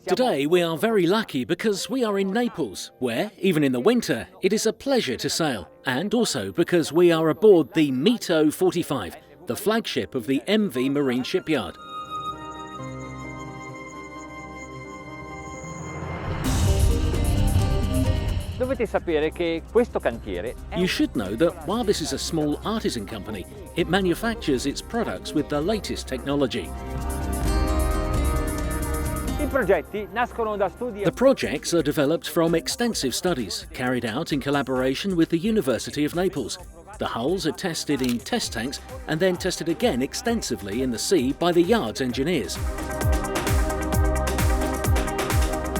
Today we are very lucky because we are in Naples, where, even in the winter, it is a pleasure to sail, and also because we are aboard the MITO 45, the flagship of the MV Marine Shipyard. You should know that while this is a small artisan company, it manufactures its products with the latest technology. The projects are developed from extensive studies carried out in collaboration with the University of Naples. The hulls are tested in test tanks and then tested again extensively in the sea by the yard's engineers.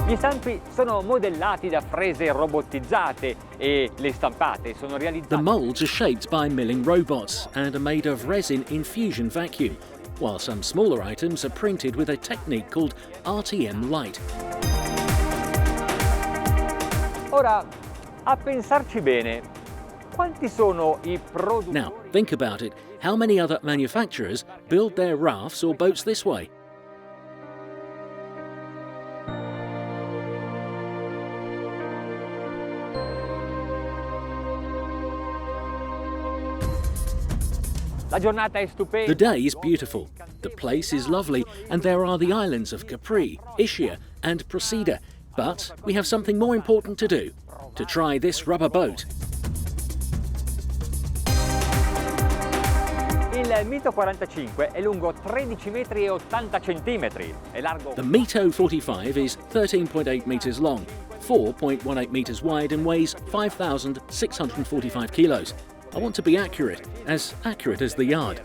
Gli stampi sono modellati da frese robotizzate e le stampate sono realizzate. The molds are shaped by milling robots and are made of resin infusion vacuum, while some smaller items are printed with a technique called RTM light. Ora, a pensarci bene, quanti sono I produttori? Now, think about it. How many other manufacturers build their rafts or boats this way? The day is beautiful, the place is lovely, and there are the islands of Capri, Ischia and Procida. But we have something more important to do, to try this rubber boat. Il MITO 45 è lungo 13 metri e 80 centimetri, è largo. The MITO 45 is 13.8 meters long, 4.18 meters wide and weighs 5,645 kilos. I want to be accurate as the yard.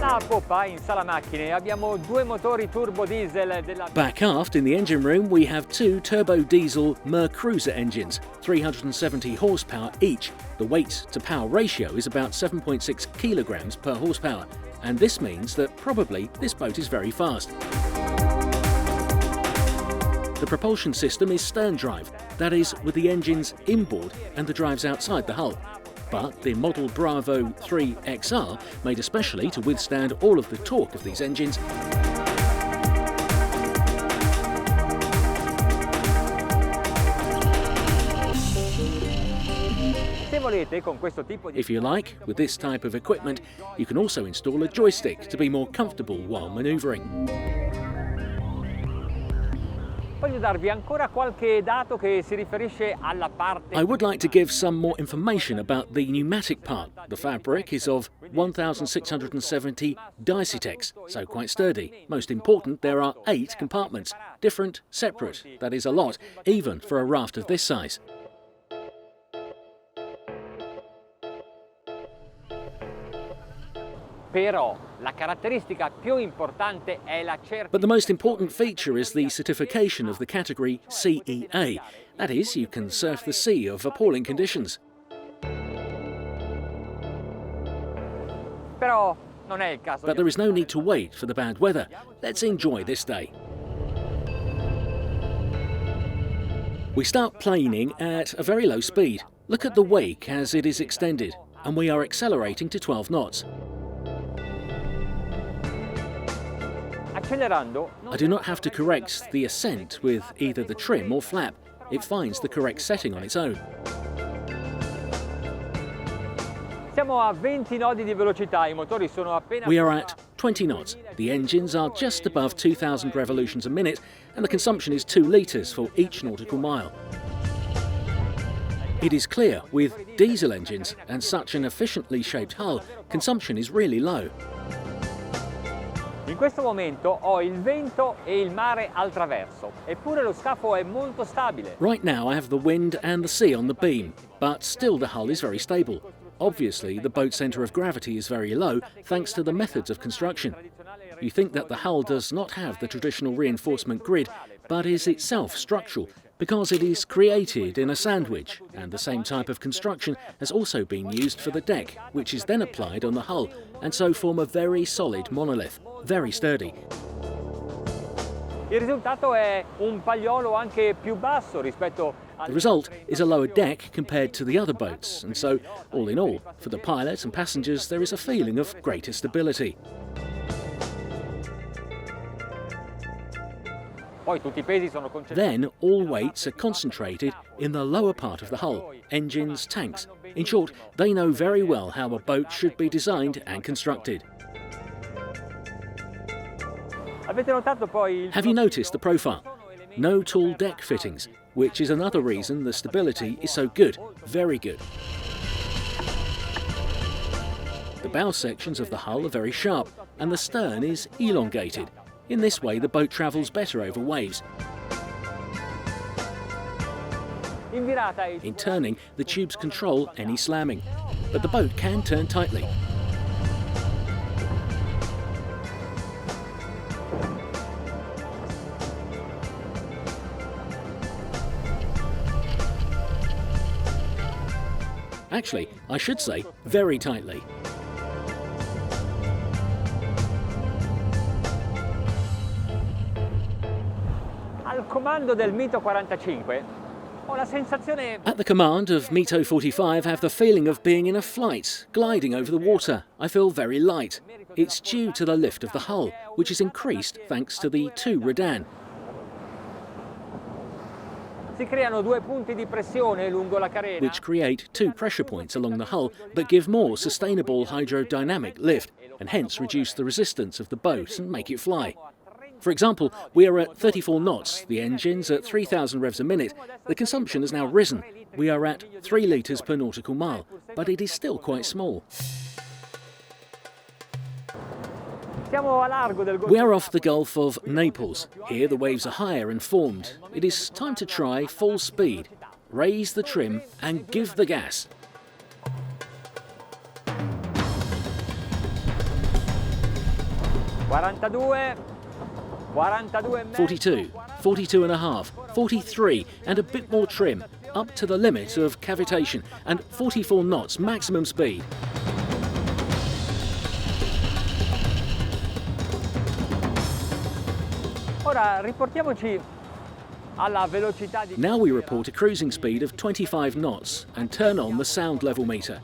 A poppa in sala macchine abbiamo due motori turbo diesel della... Back aft in the engine room we have two turbo diesel Mercruiser engines, 370 horsepower each. The weight to power ratio is about 7.6 kilograms per horsepower, and this means that probably this boat is very fast. The propulsion system is stern drive, that is, with the engines inboard and the drives outside the hull. But the model Bravo 3 XR, made especially to withstand all of the torque of these engines, if you like, with this type of equipment, you can also install a joystick to be more comfortable while manoeuvring. I would like to give some more information about the pneumatic part. The fabric is of 1,670 Dicitex, so quite sturdy. Most important, there are 8 compartments, different, separate. That is a lot, even for a raft of this size. But the most important feature is the certification of the category CEA. That is, you can surf the sea of appalling conditions. But there is no need to wait for the bad weather. Let's enjoy this day. We start planing at a very low speed. Look at the wake as it is extended, and we are accelerating to 12 knots. I do not have to correct the ascent with either the trim or flap. It finds the correct setting on its own. We are at 20 knots. The engines are just above 2,000 revolutions a minute, and the consumption is 2 litres for each nautical mile. It is clear, with diesel engines and such an efficiently shaped hull, consumption is really low. In questo momento ho il vento e il mare al traverso, eppure lo scafo è molto stabile. Right now I have the wind and the sea on the beam, but still the hull is very stable. Obviously, the boat's centre of gravity is very low thanks to the methods of construction. You think that the hull does not have the traditional reinforcement grid, but is itself structural, because it is created in a sandwich, and the same type of construction has also been used for the deck, which is then applied on the hull, and so form a very solid monolith, very sturdy. Il risultato è un pagliolo anche più basso rispetto The result is a lower deck compared to the other boats, and so, all in all, for the pilot and passengers there is a feeling of greater stability. Poi tutti I pesi sono concentrati. Then all weights are concentrated in the lower part of the hull, engines, tanks. In short, they know very well how a boat should be designed and constructed. Avete notato poi Have you noticed the profile? No tall deck fittings, which is another reason the stability is so good, very good. The bow sections of the hull are very sharp and the stern is elongated. In this way the boat travels better over waves. In turning, the tubes control any slamming, but the boat can turn tightly. Actually, I should say, very tightly. Al comando del MITO 45 ho la sensazione. At the command of MITO 45, I have the feeling of being in a flight, gliding over the water. I feel very light. It's due to the lift of the hull, which is increased thanks to the 2 redan. Si creano 2 punti di pressione lungo la carena. Which create 2 pressure points along the hull that give more sustainable hydrodynamic lift and hence reduce the resistance of the boat and make it fly. For example, we are at 34 knots, the engine's at 3,000 revs a minute. The consumption has now risen. We are at 3 litres per nautical mile, but it is still quite small. We are off the Gulf of Naples. Here the waves are higher and formed. It is time to try full speed. Raise the trim and give the gas. 42, 42 and a half, 43 and a bit more trim, up to the limit of cavitation and 44 knots maximum speed. Now we report a cruising speed of 25 knots and turn on the sound level meter.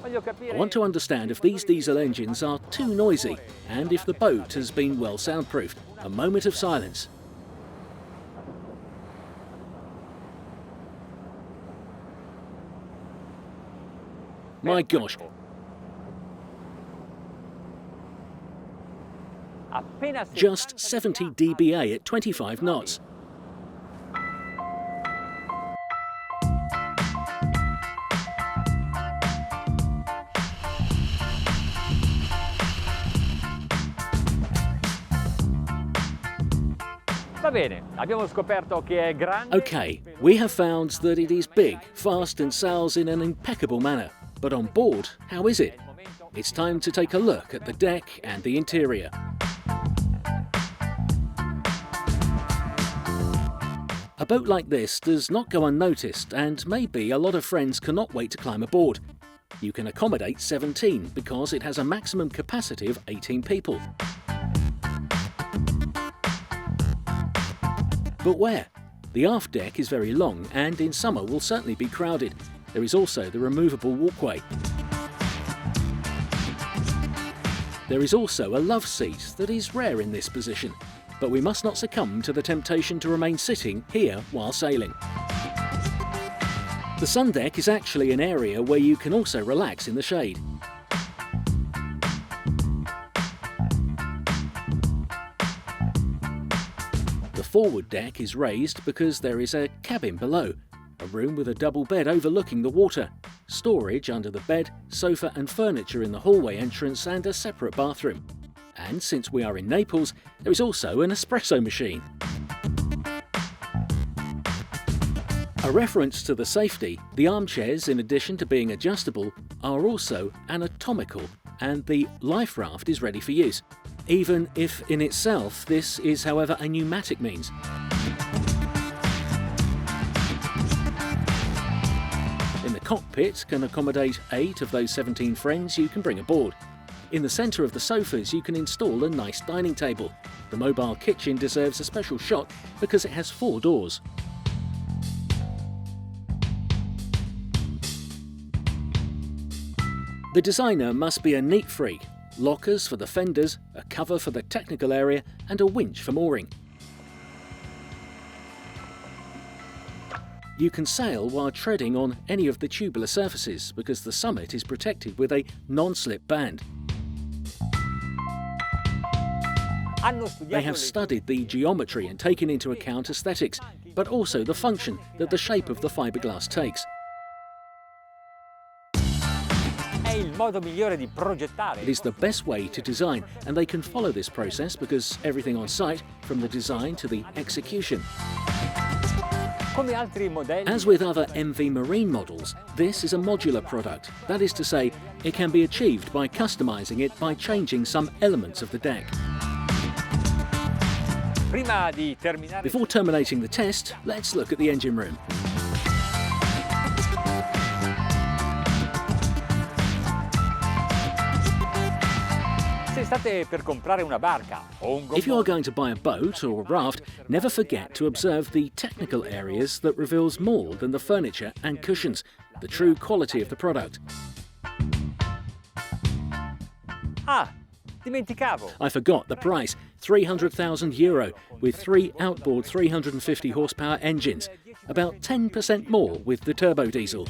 I want to understand if these diesel engines are too noisy and if the boat has been well soundproofed. A moment of silence. My gosh. Just 70 dBA at 25 knots. Okay, we have found that it is big, fast and sails in an impeccable manner. But on board, how is it? It's time to take a look at the deck and the interior. A boat like this does not go unnoticed, and maybe a lot of friends cannot wait to climb aboard. You can accommodate 17 because it has a maximum capacity of 18 people. But where? The aft deck is very long and in summer will certainly be crowded. There is also the removable walkway. There is also a love seat that is rare in this position, but we must not succumb to the temptation to remain sitting here while sailing. The sun deck is actually an area where you can also relax in the shade. The forward deck is raised because there is a cabin below, a room with a double bed overlooking the water, storage under the bed, sofa and furniture in the hallway entrance and a separate bathroom. And since we are in Naples, there is also an espresso machine. A reference to the safety, the armchairs, in addition to being adjustable, are also anatomical, and the life raft is ready for use, even if in itself this is, however, a pneumatic means. In the cockpit can accommodate 8 of those 17 friends you can bring aboard. In the centre of the sofas you can install a nice dining table. The mobile kitchen deserves a special shot because it has 4 doors. The designer must be a neat freak. lockers for the fenders, a cover for the technical area and a winch for mooring. You can sail while treading on any of the tubular surfaces because the summit is protected with a non-slip band. They have studied the geometry and taken into account aesthetics, but also the function that the shape of the fiberglass takes. It is the best way to design, and they can follow this process because everything on site, from the design to the execution. As with other MV Marine models, this is a modular product. That is to say, it can be achieved by customizing it by changing some elements of the deck. Before terminating the test, let's look at the engine room. If you are going to buy a boat or a raft, never forget to observe the technical areas that reveals more than the furniture and cushions, the true quality of the product. I forgot the price, €300,000 with 3 outboard 350 horsepower engines, about 10% more with the turbo diesel.